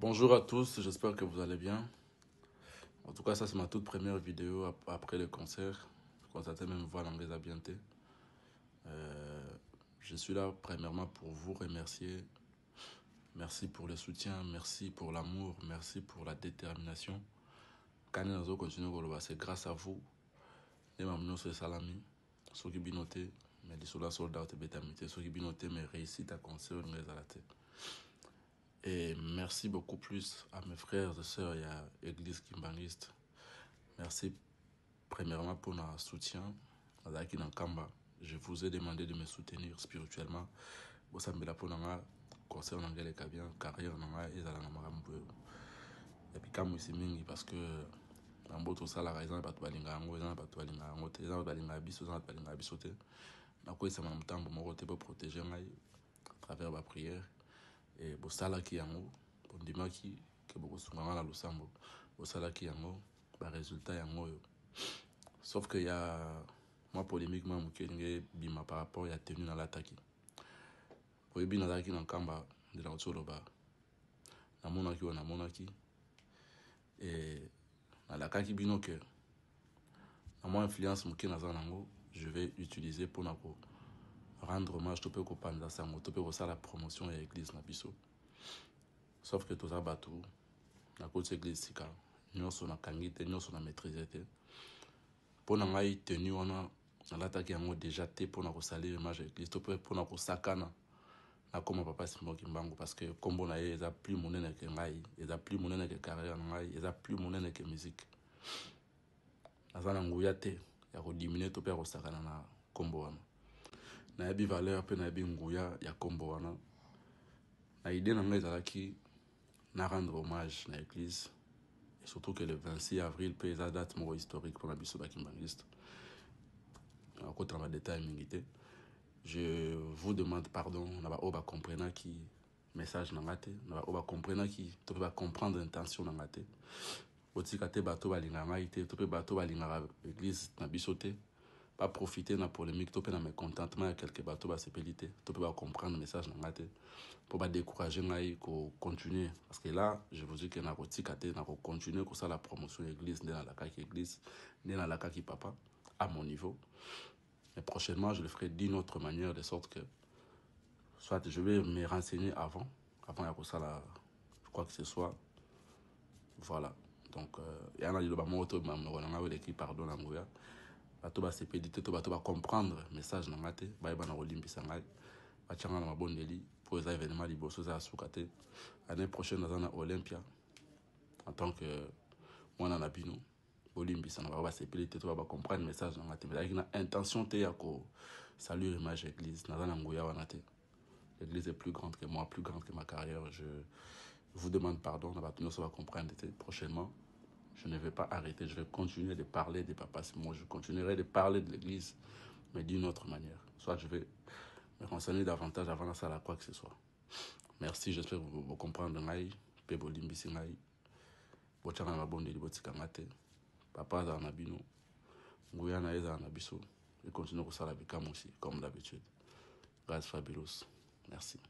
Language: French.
Bonjour à tous, j'espère que vous allez bien. En tout cas, ça c'est ma toute première vidéo après le concert. Je constatais même voir l'anglais à bientôt. Je suis là premièrement pour vous remercier. Merci pour le soutien, merci pour l'amour, merci pour la détermination. Quand nous continuons, c'est grâce à vous. Et maintenant, c'est salami. Ceux qui binotent, mais les soldats et bétamité. Ceux qui binotent, mais réussite à concert, nous les à la tête. Et merci beaucoup plus à mes frères et sœurs et à l'église Kimbangiste. Merci premièrement pour notre soutien. Je vous ai demandé de me soutenir spirituellement. Vous savez, pour nous, concert l'anglais est bien, carrière et ça et puis comme c'est mingi parce que dans votre salle la raison pas balinga ngo za pas balinga ngo te za balinga biso za balinga biso te na ko isa mamtambo moko te pour protéger ngai à travers ma prière et bo sala ki yango bondimaki ke boko sunga na lusambo bo sala ki yango ba résultat yango yo. Sauf que y a moi polémiquement mukenge bima par rapport à tenue dans l'attaque. Pour bina dans ki na kamba de la otoloba na monaki et à la kaki bino que à mon influence muke na zanango je vais utiliser pour rendre hommage to pe ko panza sango to pe ko sala promotion ya église na biso. Sauf que toza bato na côté église sika nyonso na kangite nyonso na maîtriser te pour na ngai tenue wana na l'attaque yango déjà te pour na ko salir image ya église to pe pour na ko sakana na comme papa Simon Kimbangu parce que kombo na ye eza plus monene que ngai eza plus monene que carrière na ngai eza plus monene que musique azana nguya te ya ko diminuer to pe ko sakana na kombo wana na yebi valeur pe na yebi nguya ya kombo wana na idée na ngai ezalaki na rendre hommage na l'église et surtout que le 26 avril pe eza date moko historique pour na biso ba Kimbangiste na kota na détail mingi te. Je vous demande pardon, na ba oba comprendre qui message na ngate, na ba oba comprendre qui to ba comprendre intention na ngate. Otika te bato balinga ngai te, to pe bato balinga église na biso te. Pas profiter na polémique, to pe na mécontentement ya quelques bato ba sepelité, to pe ba comprendre message na ngate pour ba décourager ngai ko continuer parce que là, je vous dis que na otika te na ko continuer ko ça la promotion église na la kaki église, na la kaki papa à mon niveau. Mais prochainement, je le ferai d'une autre manière, de sorte que soit je vais me renseigner avant la quoi que ce soit. Voilà. Donc, il y a un moto qui pardon à moi. Bato ba sepedite to bato ba comprendre message na ngate ba ba na olimbisa ngai ba changa na mabondeli pour les événements liboso za sukate année prochaine dans Olympia en tant que moi na bino olimbisa na ba sepedite to ba comprendre message na ngate mais avec une intention te ya ko saluer image église na nguya wana te. L'église est plus grande que moi, plus grande que ma carrière. Je vous demande pardon, on va comprendre prochainement. Je ne vais pas arrêter, je vais continuer de parler des papas. Moi, je continuerai de parler de l'église, mais d'une autre manière. Soit je vais me renseigner davantage avant la salle à quoi que ce soit. Merci, j'espère que vous comprendrez. Papa za nabino, nguya na eza na biso, et continue ko sala bikam aussi comme d'habitude. Grâce fabulous. Merci.